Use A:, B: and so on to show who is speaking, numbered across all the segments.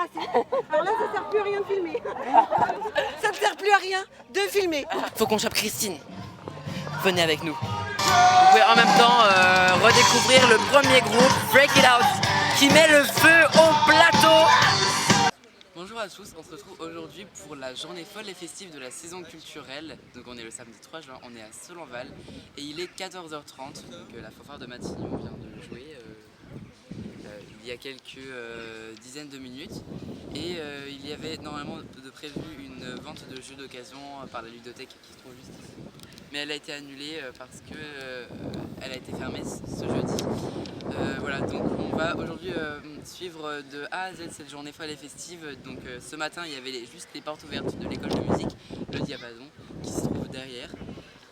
A: embrasser. Alors là, ça sert plus à rien de filmer. Ça ne sert plus à rien de filmer.
B: Faut qu'on chope Christine. Venez avec nous. Vous pouvez en même temps redécouvrir le premier groupe, Break It Out, qui met le feu au plateau. Bonjour à tous, on se retrouve aujourd'hui pour la journée folle et festive de la saison culturelle. Donc on est le samedi 3 juin, on est à Solanval et il est 14h30. Donc la fanfare de Matignon vient de jouer il y a quelques dizaines de minutes. Et il y avait normalement de prévu une vente de jeux d'occasion par la ludothèque qui se trouve juste ici. Mais elle a été annulée parce que elle a été fermée ce jeudi. Voilà, donc on va aujourd'hui suivre de A à Z cette journée folle et festive. Donc ce matin il y avait juste les portes ouvertes de l'école de musique, le Diapason, qui se trouve derrière.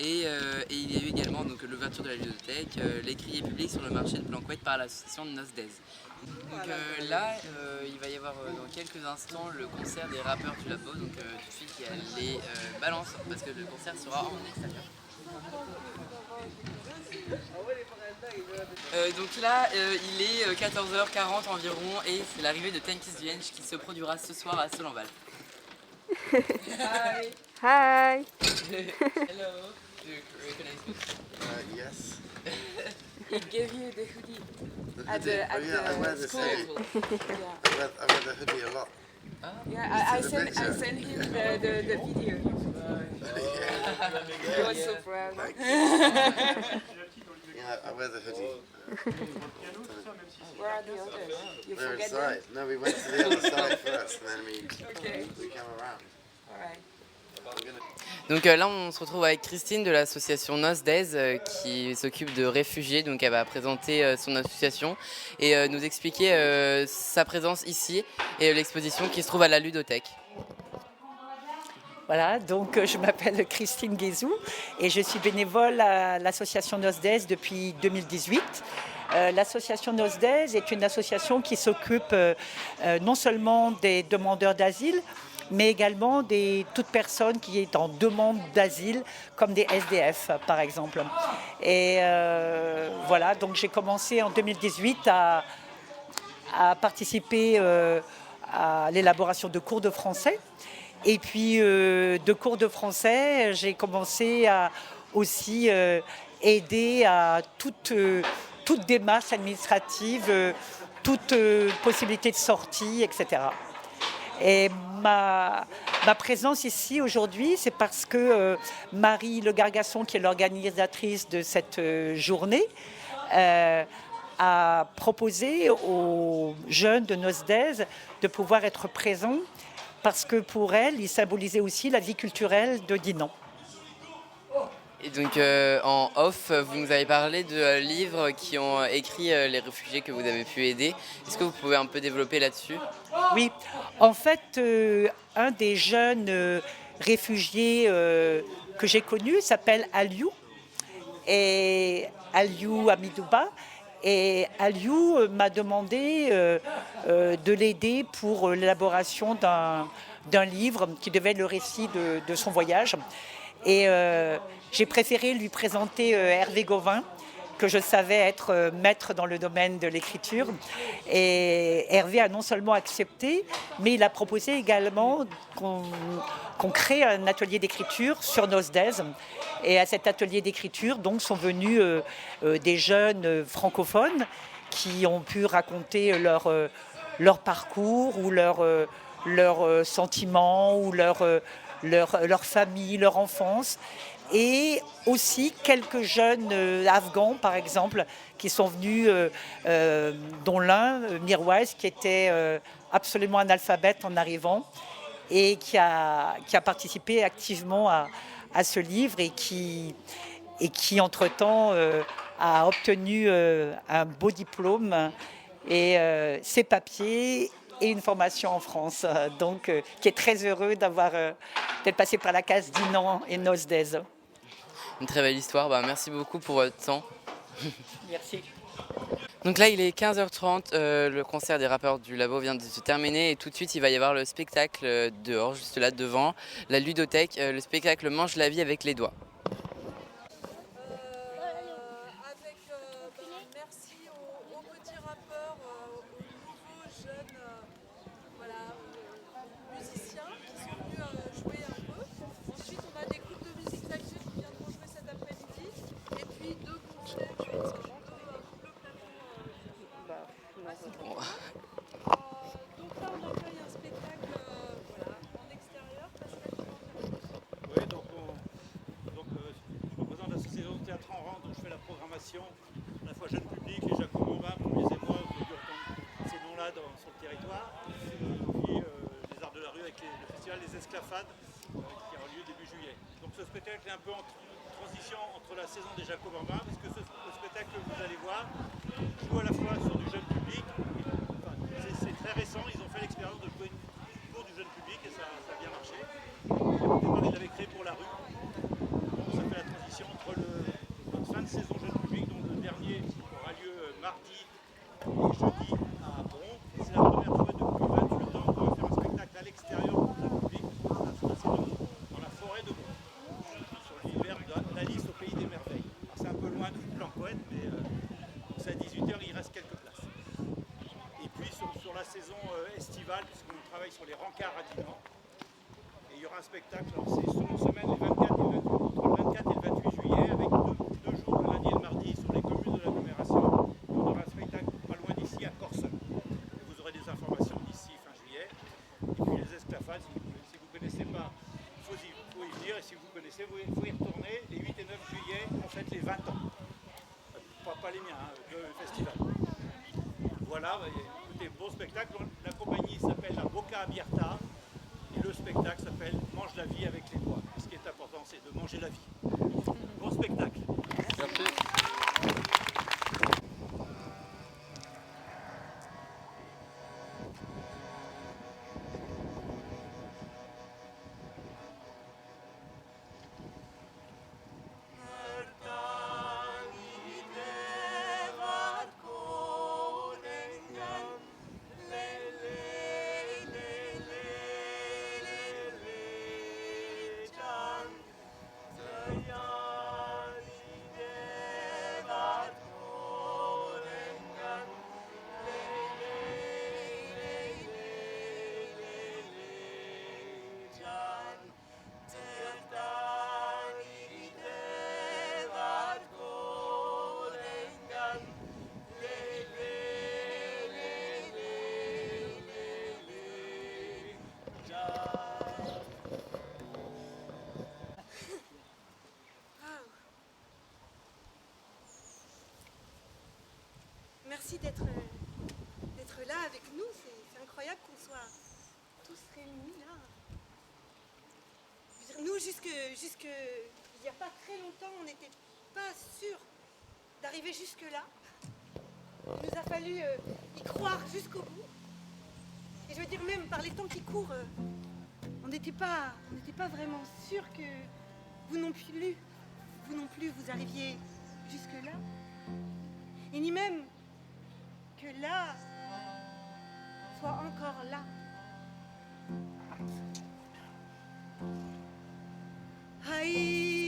B: Et il y a eu également l'ouverture de la bibliothèque, les criers publics sur le marché de Planquette par l'association de Nosdez. Donc là, il va y avoir dans quelques instants le concert des rappeurs du Labo. Donc tout de suite il y a les balances parce que le concert sera en extérieur. Donc là, il est 14h40 environ et c'est l'arrivée de Ten Kiss Venge qui se produira ce soir à Solanval. Hi.
C: Hi.
B: Hello. Do you recognize me?
D: Yes.
C: He gave you the hoodie at
D: I wear this
C: school.
D: hoodie.
C: Yeah.
D: I wear the hoodie a lot.
C: Yeah, I
D: See the
C: sent
D: picture?
C: him the video. He was so proud.
D: Yeah, I wear the hoodie.
C: Where are the others? You
D: They're
C: forget them?
D: inside. No, we went to the other side first, and then
C: Okay.
D: we came around.
C: All right.
B: Donc là on se retrouve avec Christine de l'association Nosdez qui s'occupe de réfugiés, donc elle va présenter son association et nous expliquer sa présence ici et l'exposition qui se trouve à la ludothèque.
E: Voilà, donc je m'appelle Christine Guézou et je suis bénévole à l'association Nosdez depuis 2018. L'association Nosdez est une association qui s'occupe non seulement des demandeurs d'asile, mais également de toute personne qui est en demande d'asile, comme des SDF par exemple. Et voilà, donc j'ai commencé en 2018 à participer à l'élaboration de cours de français. Et puis de cours de français, j'ai commencé à aussi aider à toute démarche administrative, toute possibilité de sortie, etc. Et ma présence ici aujourd'hui, c'est parce que Marie Le Gargasson, qui est l'organisatrice de cette journée, a proposé aux jeunes de Nosdez de pouvoir être présents parce que pour elle, il symbolisait aussi la vie culturelle de Dinan.
B: Et donc en off, vous nous avez parlé de livres qui ont écrit les réfugiés que vous avez pu aider. Est-ce que vous pouvez un peu développer là-dessus ?
E: Oui, en fait, un des jeunes réfugiés que j'ai connu s'appelle Aliou, et Aliou Amidouba. Et Aliou m'a demandé de l'aider pour l'élaboration d'un livre qui devait être le récit de son voyage. Et j'ai préféré lui présenter Hervé Gauvin, que je savais être maître dans le domaine de l'écriture. Et Hervé a non seulement accepté, mais il a proposé également qu'on crée un atelier d'écriture sur Nosdez. Et à cet atelier d'écriture donc, sont venus des jeunes francophones qui ont pu raconter leur parcours ou leurs sentiments ou leur famille, leur enfance. Et aussi quelques jeunes afghans, par exemple, qui sont venus, dont l'un, Mirwais, qui était absolument analphabète en arrivant et qui a participé activement à ce livre et qui entre-temps, a obtenu un beau diplôme et ses papiers et une formation en France. Donc, qui est très heureux d'être passé par la case Dinan et Nosdez.
B: Une très belle histoire, merci beaucoup pour votre temps.
E: Merci.
B: Donc là il est 15h30, le concert des rappeurs du Labo vient de se terminer et tout de suite il va y avoir le spectacle dehors, juste là devant, la ludothèque, le spectacle Mange la vie avec les doigts.
A: Merci aux petits rappeurs, aux nouveaux jeunes
F: sur le territoire. Et puis les arts de la rue avec le festival des Esclafades qui aura lieu début juillet. Donc ce spectacle est un peu en transition entre la saison des Jacobins, parce que le spectacle que vous allez voir joue à la fois sur du jeune public. Enfin, c'est très récent, ils ont fait l'expérience de jouer pour du jeune public et ça a bien marché. Au départ, ils l'avaient créé pour la rue. Donc, ça fait la transition entre notre fin de saison jeune public, dont le dernier aura lieu mardi et jeudi à Bron. C'est la première fois depuis 28 ans qu'on va faire un spectacle à l'extérieur du public. Ça se passe dans la forêt de Bron, sur l'univers d'Alice au pays des merveilles. C'est un peu loin du plan poète, mais c'est à 18h, il reste quelques places. Et puis sur la saison estivale, puisqu'on travaille sur les rencarts à Dinan, et il y aura un spectacle, c'est sur une semaine, les 24 et le 28, entre le 24 et le 28 juillet, avec deux jours, le lundi et le mardi, sur les communes de l'agglomération. On aura un spectacle pas loin d'ici, à Corseul. Vous aurez des informations d'ici fin juillet. Et puis les Esclafades, si vous ne connaissez pas, il faut y venir, et si vous connaissez, il faut y retourner. Les 8 et 9 juillet, on fête les 20 ans. Pas les miens, le festival. Voilà, écoutez, bon spectacle. La compagnie s'appelle la Boca Abierta et le spectacle s'appelle Mange la vie avec les doigts. Ce qui est important, c'est de manger la vie. Bon spectacle.
B: Merci.
A: Merci d'être là avec nous. C'est incroyable qu'on soit tous réunis là. Je veux dire, nous, jusque il n'y a pas très longtemps, on n'était pas sûrs d'arriver jusque-là. Il nous a fallu y croire jusqu'au bout. Et je veux dire, même par les temps qui courent, on n'était pas vraiment sûrs que vous non plus, vous arriviez jusque-là. Et ni même que là soit encore là. Aïe.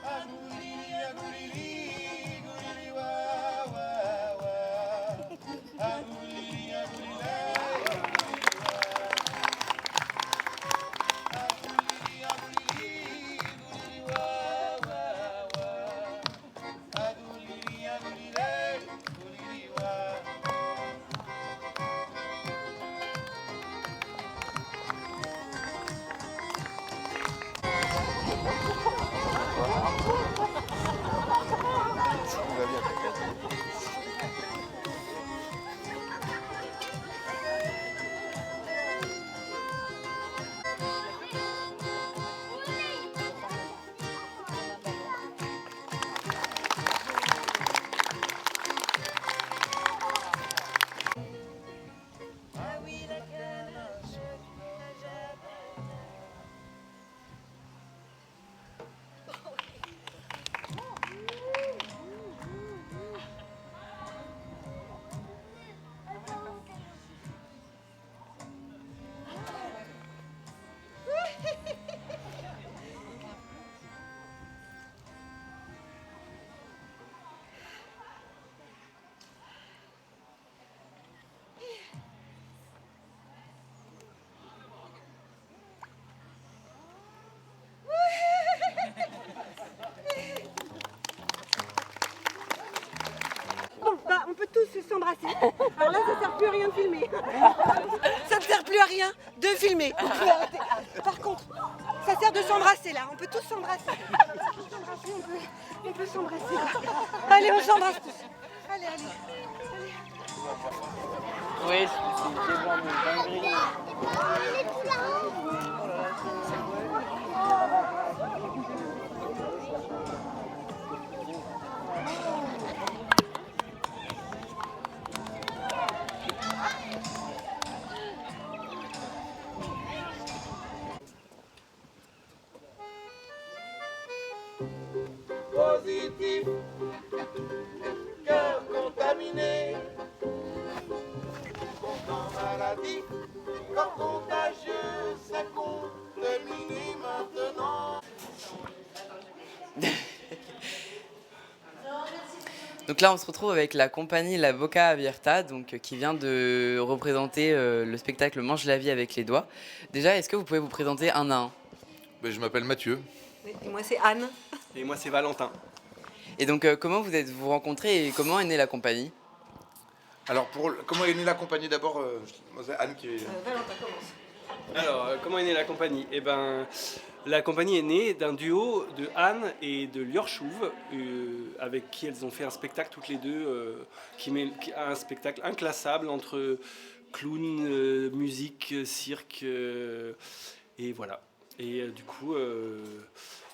G: Agulili, agulili.
A: s'embrasser. Alors là, ça sert plus à rien de filmer. Ça ne sert plus à rien de filmer. Vous pouvez arrêter. Par contre, ça sert de s'embrasser là. On peut tous s'embrasser. On peut s'embrasser. Allez, on s'embrasse tous. Allez, allez.
B: Oui, c'est vraiment une dinguerie.
G: Positif, cœur contaminé, content maladie, corps contagieux, ça contamine maintenant.
B: Donc là, on se retrouve avec la compagnie La Boca Abierta, donc, qui vient de représenter le spectacle Mange la vie avec les doigts. Déjà, est-ce que vous pouvez vous présenter un à un?
H: Je m'appelle Mathieu.
A: Et moi, c'est Anne.
I: Et moi, c'est Valentin.
B: Et donc, comment vous êtes-vous rencontrés et comment est née la compagnie?
H: Alors, comment est née la compagnie d'abord c'est Anne qui est...
A: Valentin, commence.
I: Alors, comment est née la compagnie? Eh ben, la compagnie est née d'un duo de Anne et de Lior Chouve, avec qui elles ont fait un spectacle toutes les deux, un spectacle inclassable entre clown, musique, cirque, et voilà. Et du coup,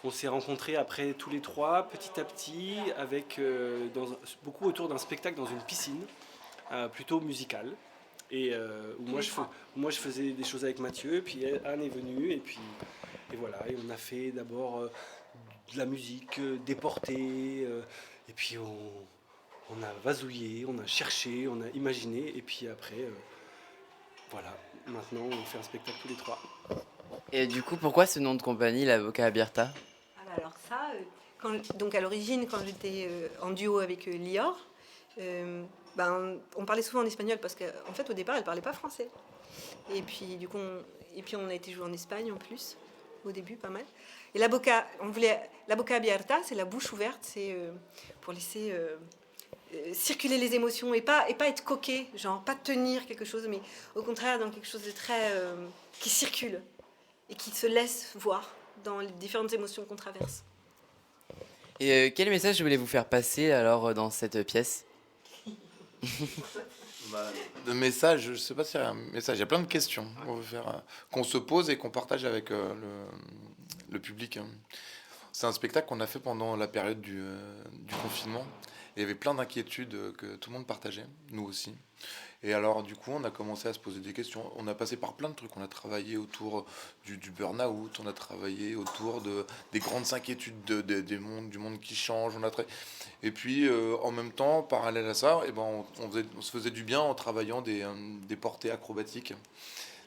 I: on s'est rencontrés après tous les trois, petit à petit, avec beaucoup autour d'un spectacle dans une piscine, plutôt musicale. Et où moi je faisais des choses avec Mathieu, puis Anne est venue, et voilà. Et on a fait d'abord de la musique, déportée, et puis on a vasouillé, on a cherché, on a imaginé, et puis après, voilà. Maintenant, on fait un spectacle tous les trois.
B: Et du coup, pourquoi ce nom de compagnie, La Boca Abierta?
A: Alors ça, donc à l'origine, quand j'étais en duo avec Lior, on parlait souvent en espagnol parce qu'en fait, au départ, elle parlait pas français. Et puis, du coup, on a été jouer en Espagne en plus, au début, pas mal. Et la boca abierta, c'est la bouche ouverte, c'est pour laisser circuler les émotions et pas être coquet, genre pas tenir quelque chose, mais au contraire dans quelque chose de très qui circule et qui se laisse voir dans les différentes émotions qu'on traverse.
B: Et quel message voulez-vous faire passer alors dans cette pièce?
H: De message, je ne sais pas s'il y a un message, il y a plein de questions qu'on se pose et qu'on partage avec le public. C'est un spectacle qu'on a fait pendant la période du confinement. Il y avait plein d'inquiétudes que tout le monde partageait, nous aussi. Et alors, du coup, on a commencé à se poser des questions. On a passé par plein de trucs. On a travaillé autour du burn-out. On a travaillé autour des grandes inquiétudes du monde qui change. Et puis, en même temps, parallèle à ça, on se faisait du bien en travaillant des portées acrobatiques.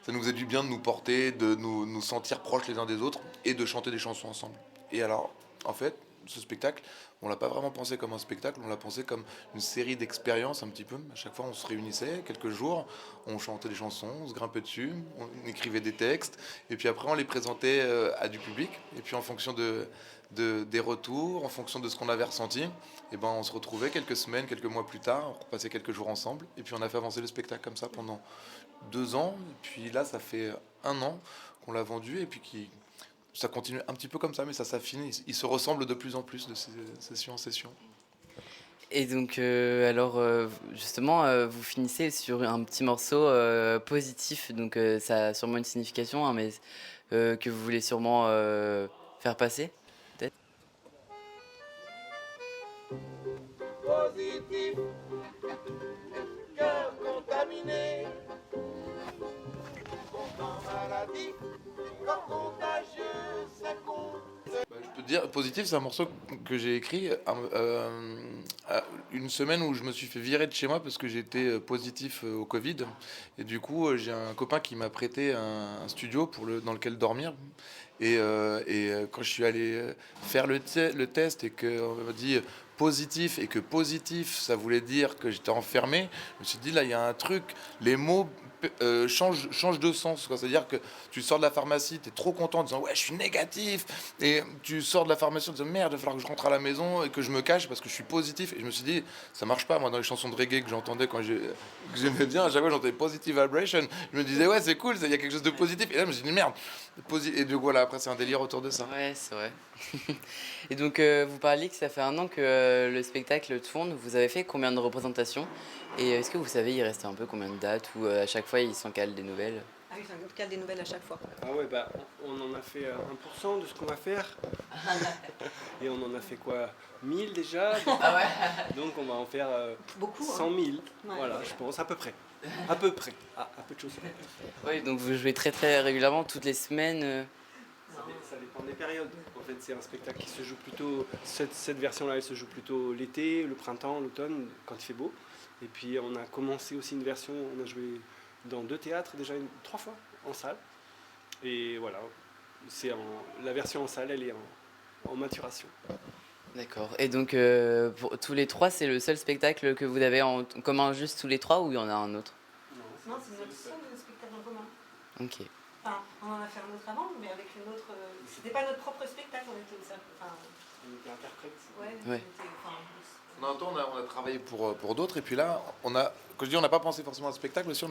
H: Ça nous faisait du bien de nous porter, de nous sentir proches les uns des autres et de chanter des chansons ensemble. Et alors, en fait, ce spectacle, on l'a pas vraiment pensé comme un spectacle, on l'a pensé comme une série d'expériences un petit peu. À chaque fois, on se réunissait quelques jours, on chantait des chansons, on se grimpait dessus, on écrivait des textes, et puis après, on les présentait à du public. Et puis, en fonction des retours, en fonction de ce qu'on avait ressenti, on se retrouvait quelques semaines, quelques mois plus tard, on repassait quelques jours ensemble, et puis on a fait avancer le spectacle comme ça pendant 2 ans. Et puis là, ça fait 1 an qu'on l'a vendu, et puis ça continue un petit peu comme ça, mais ça s'affine. Ils se ressemblent de plus en plus de session en session.
B: Et donc, justement, vous finissez sur un petit morceau positif. Donc, ça a sûrement une signification, mais que vous voulez sûrement faire passer, peut-être.
G: Positif, cœur contaminé, content maladie, corps contagieux, ça compte.
H: Je peux te dire, Positif, c'est un morceau que j'ai écrit une semaine où je me suis fait virer de chez moi parce que j'étais positif au Covid. Et du coup, j'ai un copain qui m'a prêté un studio dans lequel dormir. Et quand je suis allé faire le test et qu'on m'a dit positif et que positif, ça voulait dire que j'étais enfermé, je me suis dit, là, il y a un truc, les mots change de sens, quoi. C'est-à-dire que tu sors de la pharmacie, tu es trop content en disant ouais, je suis négatif, et tu sors de la pharmacie en disant merde, il va falloir que je rentre à la maison et que je me cache parce que je suis positif. Et je me suis dit, ça marche pas. Moi, dans les chansons de reggae que j'entendais que j'aimais bien, à chaque fois j'entendais Positive Vibration, je me disais ouais, c'est cool, il y a quelque chose de positif. Et là, je me suis dit merde. Et donc voilà, après, c'est un délire autour de ça.
B: Ouais, c'est vrai. Et donc, vous parliez que ça fait 1 an que le spectacle tourne. Vous avez fait combien de représentations? Et est-ce que vous savez, il restait un peu combien de dates ou à chaque fois, ils s'en calent des nouvelles?
A: Ah oui, c'est un cas des nouvelles à chaque fois.
I: Ah ouais, bah, on en a fait 1% de ce qu'on va faire. Et on en a fait quoi, 1000 déjà.
B: Ah ouais.
I: Donc on va en faire
A: Beaucoup,
I: 100 000.
A: Ouais.
I: Voilà, je pense, à peu près. À peu près. À peu de choses.
B: Oui, donc vous jouez très très régulièrement, toutes les semaines.
I: Ça dépend des périodes. En fait, c'est un spectacle qui se joue plutôt. Cette version-là, elle se joue plutôt l'été, le printemps, l'automne, quand il fait beau. Et puis on a commencé aussi une version, on a joué dans 2 théâtres déjà 3 fois en salle. Et voilà, la version en salle, elle est en maturation.
B: D'accord. Et donc, pour tous les 3, c'est le seul spectacle que vous avez en commun, juste tous les 3, ou il y en a un autre?
A: Non, c'est notre seul spectacle en commun.
B: Ok.
A: Enfin, on en a fait un autre avant, mais avec une autre. C'était pas notre propre spectacle, on était. Enfin,
I: On était interprète.
A: ouais.
B: Ouais.
H: En un temps, on a travaillé pour d'autres, et puis là, quand je dis on n'a pas pensé forcément à un spectacle, aussi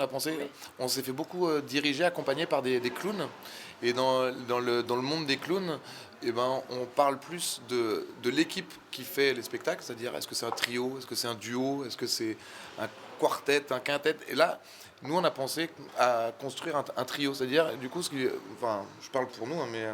H: on s'est fait beaucoup diriger, accompagner par des clowns. Et dans le monde des clowns, eh ben, on parle plus de l'équipe qui fait les spectacles, c'est-à-dire est-ce que c'est un trio, est-ce que c'est un duo, est-ce que c'est un quartet, un quintet. Et là, nous, on a pensé à construire un trio, c'est-à-dire, du coup, je parle pour nous, hein, mais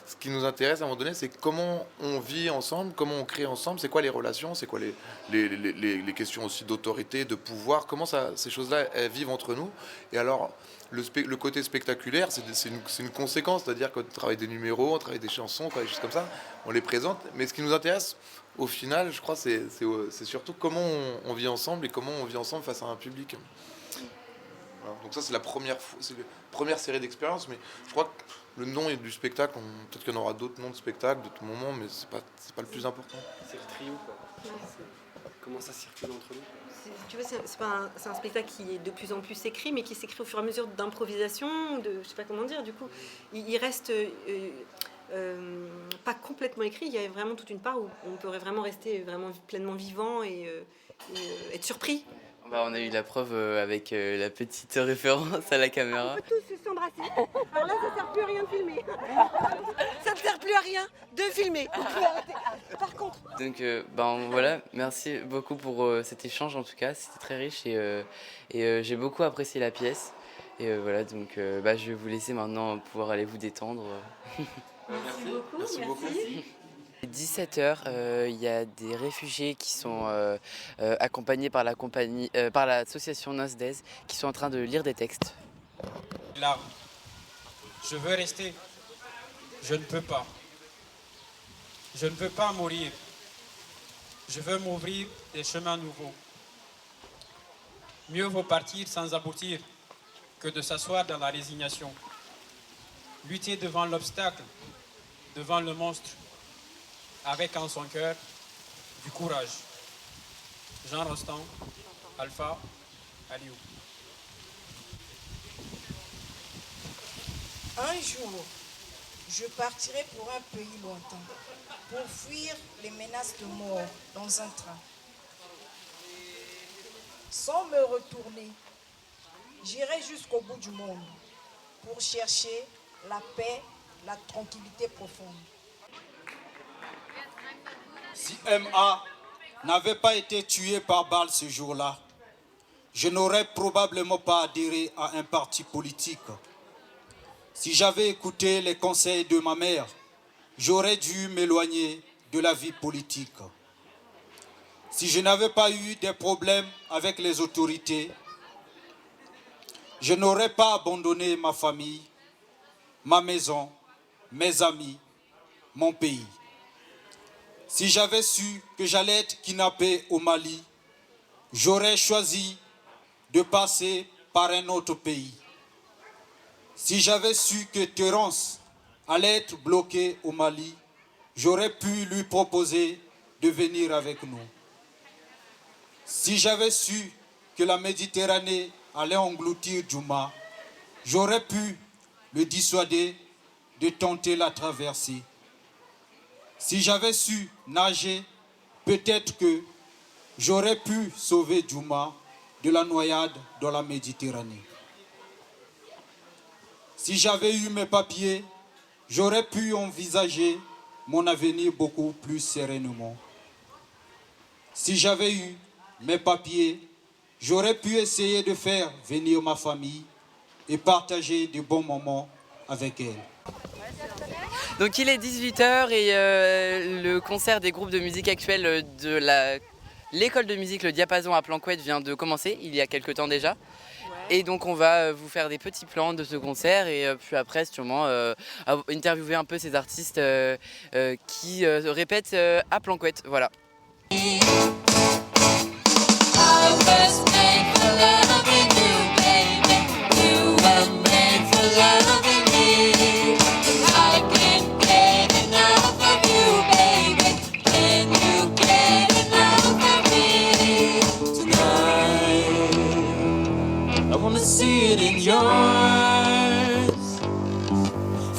H: ce qui nous intéresse à un moment donné, c'est comment on vit ensemble, comment on crée ensemble, c'est quoi les relations, c'est quoi les questions aussi d'autorité, de pouvoir, comment ces choses-là elles vivent entre nous. Et alors, le côté spectaculaire, c'est une conséquence, c'est-à-dire qu'on travaille des numéros, on travaille des chansons, on travaille des choses comme ça, on les présente. Mais ce qui nous intéresse, au final, je crois, c'est surtout comment on vit ensemble et comment on vit ensemble face à un public. Voilà. Donc ça, c'est la première série d'expériences, mais je crois que le nom du spectacle, peut-être qu'il y en aura d'autres noms de spectacles, d'autres moments, mais c'est pas le plus important.
I: C'est le trio, quoi. Comment ça circule entre nous.
A: Tu vois, c'est un spectacle qui est de plus en plus écrit, mais qui s'écrit au fur et à mesure d'improvisation, je sais pas comment dire. Du coup, il reste pas complètement écrit. Il y a vraiment toute une part où on pourrait vraiment rester vraiment pleinement vivant et être surpris.
B: Bah, on a eu la preuve avec la petite référence à la caméra.
A: On peut tous s'embrasser. Alors là, ça ne sert plus à rien de filmer. Ça ne sert plus à rien de filmer. Par contre.
B: Donc voilà, merci beaucoup pour cet échange en tout cas, c'était très riche et j'ai beaucoup apprécié la pièce. Et voilà, donc je vais vous laisser maintenant pouvoir aller vous détendre.
A: Merci beaucoup.
B: 17h, il y a des réfugiés qui sont accompagnés par par l'association Nosdes qui sont en train de lire des textes.
J: Là, je veux rester. Je ne peux pas. Je ne veux pas mourir. Je veux m'ouvrir des chemins nouveaux. Mieux vaut partir sans aboutir que de s'asseoir dans la résignation. Lutter devant l'obstacle, devant le monstre, avec en son cœur du courage. Jean Rostand, Alpha, Aliou.
K: Un jour, je partirai pour un pays lointain, pour fuir les menaces de mort dans un train. Sans me retourner, j'irai jusqu'au bout du monde pour chercher la paix, la tranquillité profonde.
L: Si M.A. n'avait pas été tué par balle ce jour-là, je n'aurais probablement pas adhéré à un parti politique. Si j'avais écouté les conseils de ma mère, j'aurais dû m'éloigner de la vie politique. Si je n'avais pas eu des problèmes avec les autorités, je n'aurais pas abandonné ma famille, ma maison, mes amis, mon pays. Si j'avais su que j'allais être kidnappé au Mali, j'aurais choisi de passer par un autre pays. Si j'avais su que Terence allait être bloqué au Mali, j'aurais pu lui proposer de venir avec nous. Si j'avais su que la Méditerranée allait engloutir Djouma, j'aurais pu le dissuader de tenter la traversée. Si j'avais su nager, peut-être que j'aurais pu sauver Djouma de la noyade dans la Méditerranée. Si j'avais eu mes papiers, j'aurais pu envisager mon avenir beaucoup plus sereinement. Si j'avais eu mes papiers, j'aurais pu essayer de faire venir ma famille et partager de bons moments avec elle.
B: Donc il est 18h et le concert des groupes de musique actuels de l'école de musique Le Diapason à Planquette vient de commencer, il y a quelques temps déjà. Et donc on va vous faire des petits plans de ce concert et puis après sûrement interviewer un peu ces artistes qui répètent à Planquette. Voilà.
M: See it in your eyes,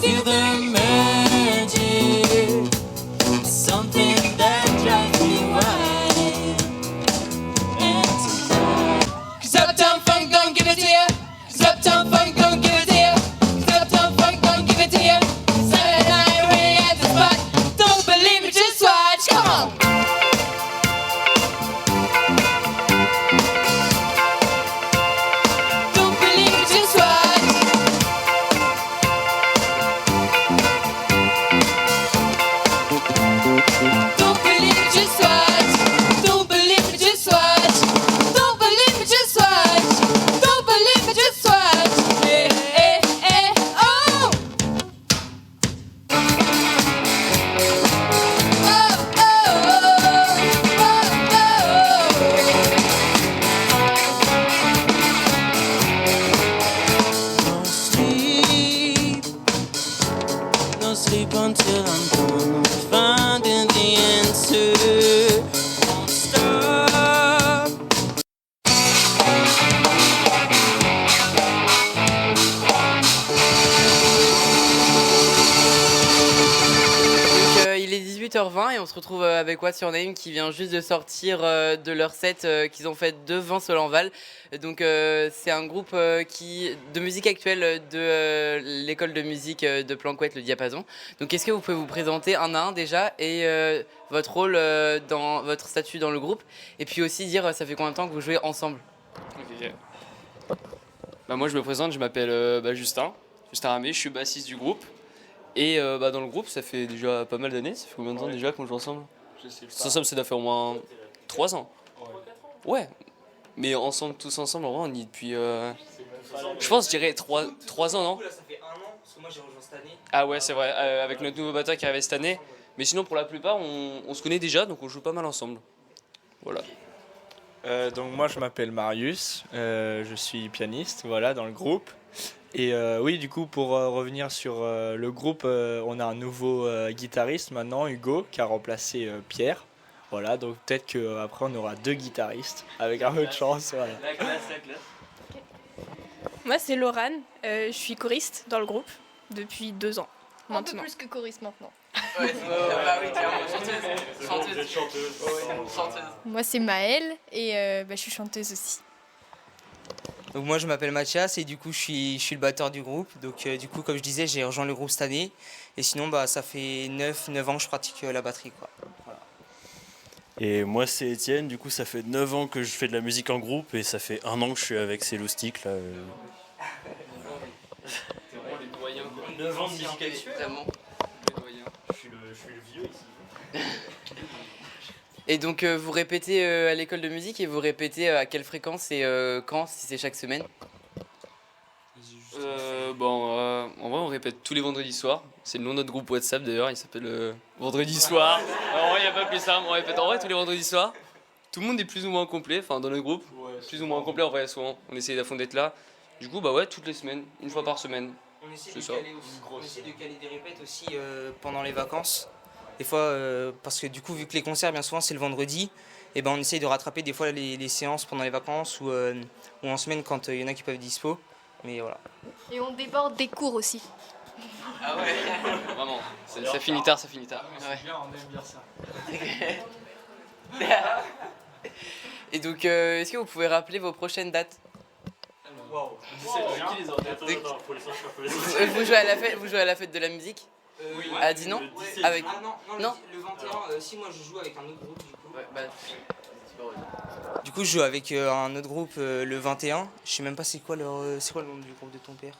M: feel the magic, something that drives me wild. And tonight, 'cause Uptown Funk gon' give it to ya, 'cause Uptown Funk gon' give it to ya, 'cause Uptown Funk gon' give it to ya. Saturday night really at the spot, don't believe me, just watch, come on. Sleep until I'm done finding the answer. Won't stop.
B: Donc, il est 18h20 et on se retrouve avec What's Your Name qui vient juste de sortir de leur set qu'ils ont fait devant Solanval. Donc c'est un groupe de musique actuelle de l'école de musique de Planquette, Le Diapason. Donc est-ce que vous pouvez vous présenter un à un déjà et votre rôle dans votre statut dans le groupe et puis aussi dire ça fait combien de temps que vous jouez ensemble?
N: Okay. Bah moi je me présente, je m'appelle Justin Ramé, je suis bassiste du groupe et dans le groupe ça fait déjà pas mal d'années, ça fait combien de temps déjà qu'on joue ensemble? Ensemble ça doit faire au moins 3 ans. Ouais. Mais ensemble, tous ensemble, en vrai, on y est depuis. Je pense, je dirais 3 ans, non?
O: Ça fait 1 an, parce que moi j'ai rejoint cette année.
N: Ah ouais, c'est vrai, avec notre nouveau batteur qui est arrivé cette année. Mais sinon, pour la plupart, on se connaît déjà, donc on joue pas mal ensemble. Voilà.
P: Donc moi, je m'appelle Marius, je suis pianiste, voilà, dans le groupe. Et oui, du coup, pour revenir sur le groupe, on a un nouveau guitariste maintenant, Hugo, qui a remplacé Pierre. Voilà, donc peut-être qu'après on aura 2 guitaristes avec un peu de chance. Voilà.
N: La classe.
Q: Moi c'est Laurane, je suis choriste dans le groupe depuis 2 ans maintenant.
R: Un peu plus que choriste maintenant.
B: Ouais, bah oui, clairement, chanteuse.
R: Moi c'est Maëlle et je suis chanteuse aussi.
O: Donc moi je m'appelle Mathias et du coup je suis le batteur du groupe. Donc du coup comme je disais j'ai rejoint le groupe cette année. Et sinon ça fait 9 ans que je pratique la batterie quoi. Voilà.
S: Et moi c'est Étienne, du coup ça fait 9 ans que je fais de la musique en groupe et ça fait 1 an que je suis avec Céloustic là.
N: 9 ans de musique actuelle.
S: Je suis le vieux ici.
B: Et donc vous répétez à l'école de musique et vous répétez à quelle fréquence et quand, si c'est chaque semaine?
N: En vrai on répète tous les vendredis soirs. C'est le nom de notre groupe WhatsApp d'ailleurs, il s'appelle Vendredi Soir. En vrai il n'y a pas plus simple, on répète en vrai tous les vendredis soirs. Tout le monde est plus ou moins complet, enfin dans notre groupe. Plus ou moins complet en vrai souvent, on essaie d'à fond d'être là. Du coup toutes les semaines, une fois par semaine.
O: On essaie de caler des répètes aussi pendant les vacances. Des fois, parce que du coup, vu que les concerts, bien souvent, c'est le vendredi, et ben on essaye de rattraper des fois les séances pendant les vacances ou en semaine quand il y en a qui peuvent être dispo. Mais voilà.
R: Et on déborde des cours aussi.
N: Ah ouais, vraiment, ça finit tard, ça finit tard.
I: C'est bien, on aime bien ça.
B: Et donc, est-ce que vous pouvez rappeler vos prochaines dates? Vous jouez à la fête de la musique à Dinan avec...
O: Non, le 21, si moi je joue avec un autre groupe du coup. Du coup je joue avec un autre groupe le 21. Je sais même pas c'est quoi le nom du groupe de ton père.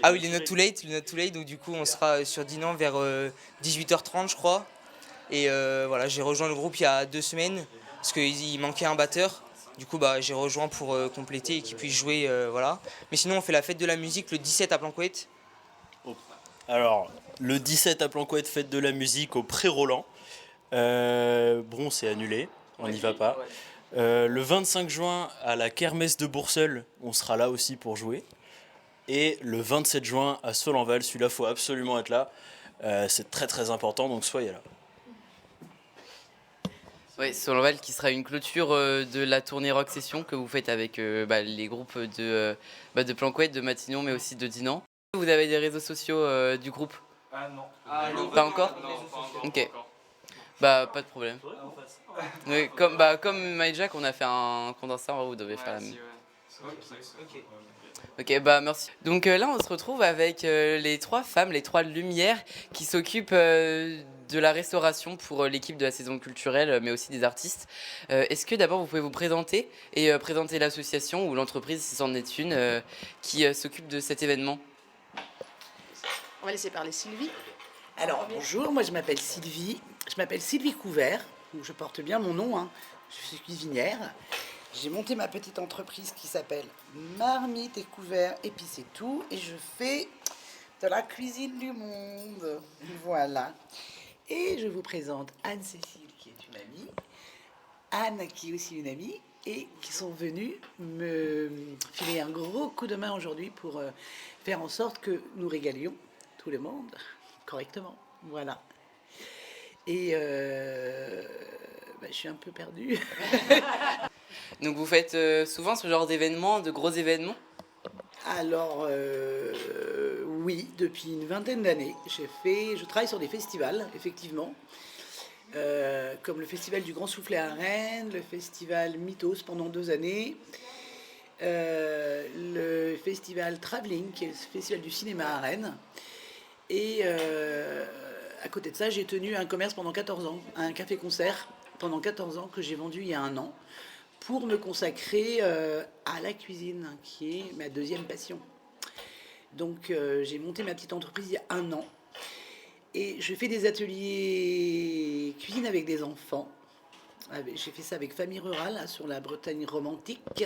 O: Ah oui, les Not Too Late, donc du coup on sera sur Dinan vers 18h30 je crois. Et voilà, j'ai rejoint le groupe il y a 2 semaines parce qu'il manquait un batteur. Du coup j'ai rejoint pour compléter et qu'il puisse jouer, voilà. Mais sinon on fait la fête de la musique le 17 à Plancoët.
S: Alors, le 17 à Plancoët, fête de la musique au Pré-Roland. Bon, c'est annulé, on n'y va pas. Le 25 juin à la Kermesse de Bourseul, on sera là aussi pour jouer. Et le 27 juin à Solenval, celui-là, il faut absolument être là. C'est très très important, donc soyez là.
B: Oui, Solenval qui sera une clôture de la tournée Rock Session que vous faites avec les groupes de Plancoët, de Matignon, mais aussi de Dinan. Vous avez des réseaux sociaux du groupe?
I: Ah non.
B: Pas encore? Ok. Bah, pas de problème. Oui, comme MyJack, on a fait un compte Insta, vous devez faire la même. Ok, bah merci. Donc là, on se retrouve avec les 3 femmes, les 3 lumières qui s'occupent de la restauration pour l'équipe de la saison culturelle, mais aussi des artistes. Est-ce que d'abord, vous pouvez vous présenter et présenter l'association ou l'entreprise, si c'en est une, qui s'occupe de cet événement?
C: On va laisser parler Sylvie.
T: Alors, bonjour, moi je m'appelle Sylvie. Je m'appelle Sylvie Couvert, donc je porte bien mon nom, hein. Je suis cuisinière. J'ai monté ma petite entreprise qui s'appelle Marmite et Couvert Épicé Tout et je fais de la cuisine du monde. Voilà. Et je vous présente Anne-Cécile qui est une amie, Anne qui est aussi une amie et qui sont venues me filer un gros coup de main aujourd'hui pour faire en sorte que nous régalions tout le monde correctement. Voilà. Et je suis un peu perdue.
B: Donc vous faites souvent ce genre d'événements, de gros événements?
T: Alors, oui, depuis une vingtaine d'années, je travaille sur des festivals, effectivement, comme le Festival du Grand Soufflet à Rennes, le Festival Mythos pendant 2 années, le Festival Travelling, qui est le Festival du cinéma à Rennes, et à côté de ça, j'ai tenu un commerce pendant 14 ans, un café-concert pendant 14 ans que j'ai vendu il y a 1 an, pour me consacrer à la cuisine, qui est ma 2e passion. Donc j'ai monté ma petite entreprise il y a 1 an et je fais des ateliers cuisine avec des enfants. J'ai fait ça avec Famille Rurale sur la Bretagne romantique.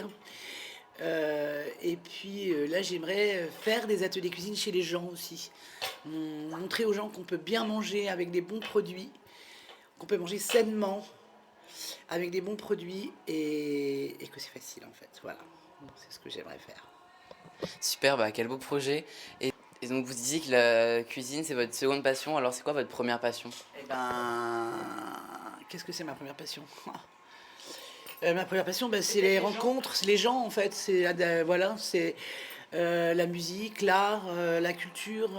T: Et puis là j'aimerais faire des ateliers cuisine chez les gens aussi. Montrer aux gens qu'on peut bien manger avec des bons produits, qu'on peut manger sainement avec des bons produits et que c'est facile en fait. Voilà, c'est ce que j'aimerais faire.
B: Super, bah quel beau projet. Et donc vous disiez que la cuisine c'est votre 2e passion, alors c'est quoi votre première passion?
T: Eh ben, qu'est-ce que c'est ma première passion? Ma première passion, c'est les rencontres, c'est les gens en fait. C'est voilà, c'est la musique, l'art, la culture,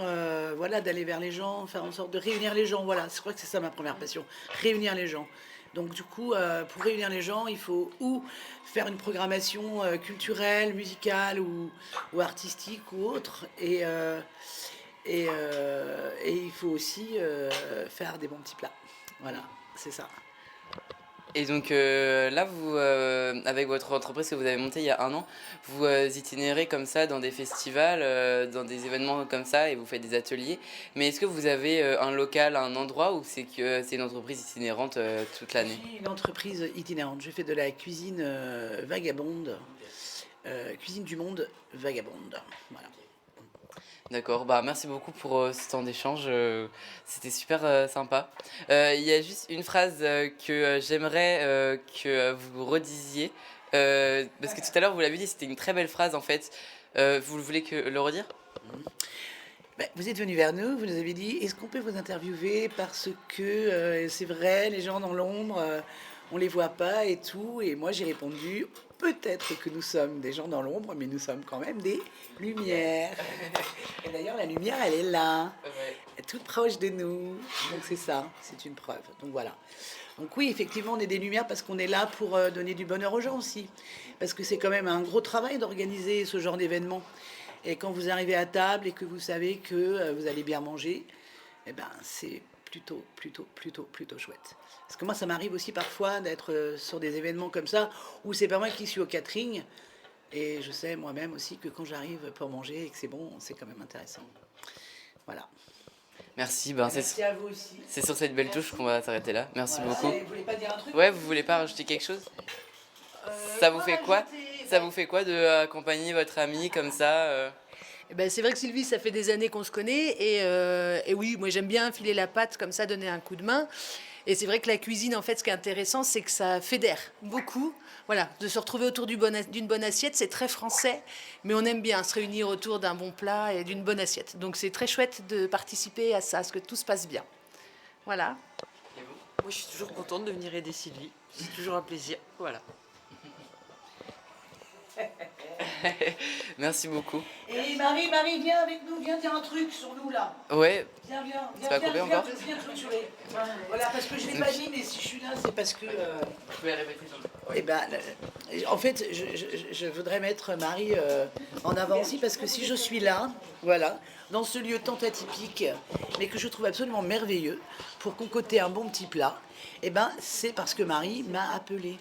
T: voilà, d'aller vers les gens, faire en sorte de réunir les gens. Voilà, je crois que c'est ça ma première passion, réunir les gens. Donc du coup, pour réunir les gens, il faut ou faire une programmation culturelle, musicale ou artistique ou autre, et il faut aussi faire des bons petits plats. Voilà, c'est ça.
B: Et donc là, vous, avec votre entreprise que vous avez montée il y a 1 an, vous itinérez comme ça dans des festivals, dans des événements comme ça, et vous faites des ateliers. Mais est-ce que vous avez un local, un endroit, ou c'est que c'est une entreprise itinérante toute l'année?
T: C'est une entreprise itinérante. Je fais de la cuisine vagabonde, cuisine du monde vagabonde. Voilà.
B: D'accord, bah merci beaucoup pour ce temps d'échange, c'était super sympa. Il y a juste une phrase que j'aimerais que vous redisiez, parce que tout à l'heure vous l'avez dit, c'était une très belle phrase en fait. Vous voulez le redire?
T: Vous êtes venu vers nous, vous nous avez dit, est-ce qu'on peut vous interviewer parce que c'est vrai, les gens dans l'ombre, on les voit pas et tout. Et moi j'ai répondu, peut-être que nous sommes des gens dans l'ombre, mais nous sommes quand même des lumières. Et d'ailleurs la lumière, elle est là, elle est toute proche de nous. Donc c'est ça, c'est une preuve. Donc voilà. Donc oui, effectivement, on est des lumières parce qu'on est là pour donner du bonheur aux gens aussi. Parce que c'est quand même un gros travail d'organiser ce genre d'événement. Et quand vous arrivez à table et que vous savez que vous allez bien manger, eh ben, c'est plutôt chouette. Parce que moi, ça m'arrive aussi parfois d'être sur des événements comme ça, où c'est pas moi qui suis au catering. Et je sais moi-même aussi que quand j'arrive pour manger et que c'est bon, c'est quand même intéressant. Voilà.
B: Merci,
T: Merci à vous aussi.
B: c'est sur cette belle touche qu'on va s'arrêter là. Merci
T: Voilà.
B: beaucoup.
T: Et vous voulez pas dire un truc?
B: Ouais, vous voulez pas rajouter quelque chose? Ça vous fait quoi? Ça vous fait quoi de accompagner votre amie comme ça
U: Eh ben, c'est vrai que Sylvie, ça fait des années qu'on se connaît et oui, moi j'aime bien filer la patte comme ça, donner un coup de main. Et c'est vrai que la cuisine, en fait, ce qui est intéressant, c'est que ça fédère beaucoup. Voilà, de se retrouver autour d'une bonne assiette, c'est très français, mais on aime bien se réunir autour d'un bon plat et d'une bonne assiette. Donc c'est très chouette de participer à ça, à ce que tout se passe bien. Voilà.
C: Moi, je suis toujours contente de venir aider Sylvie. C'est toujours un plaisir. Voilà.
B: Merci beaucoup.
T: Et Marie, viens avec nous, viens dire un truc sur nous là.
B: Ouais.
T: Viens,
B: C'est pas coupé encore?
T: viens clôturer. Voilà, parce que je l'ai pas dit, mais si je suis là, c'est parce que...
B: Vous pouvez répéter sur le...
T: Eh ben, en fait, je voudrais mettre Marie en avant aussi, parce que si je suis là, voilà, dans ce lieu tant atypique, mais que je trouve absolument merveilleux, pour concocter un bon petit plat, eh ben, c'est parce que Marie m'a appelée.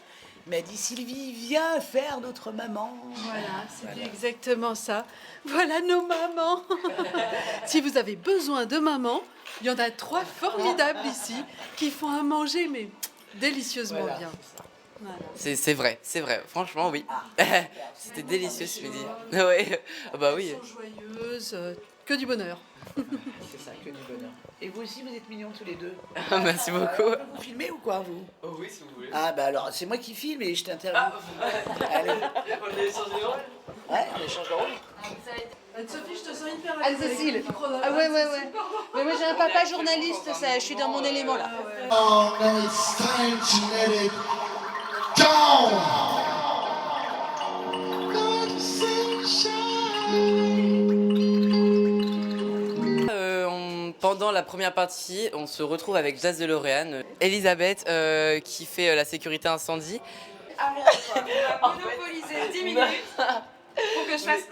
T: M'a dit Sylvie, viens faire notre maman.
V: Voilà, c'est exactement ça. Voilà nos mamans. Si vous avez besoin de maman, il y en a 3 formidables ici qui font à manger, mais délicieusement bien. Voilà.
B: C'est vrai. Franchement, oui. C'était délicieux ce midi. Ouais. Bah oui.
V: Elles sont joyeuses, que du bonheur.
T: C'est ça, que du bonheur. Et vous aussi, vous êtes mignons tous les deux.
B: Merci beaucoup.
T: Vous filmez ou quoi, vous?
B: Oh oui, si vous voulez.
T: Ah bah alors, c'est moi qui filme et je t'interviewe. Allez.
B: On échange de rôle?
T: Ouais, on échange de rôle.
V: Anne-Sophie, je te sens hyper
U: Anne-Cécile. Ah ouais. Mais moi j'ai un papa journaliste, ça, je suis dans mon élément là.
G: Oh, now it's time to let it down.
B: Pendant la première partie, on se retrouve avec Jazz de Lorraine, Elisabeth qui fait la sécurité incendie.
C: On va monopoliser 10 minutes pour que je fasse...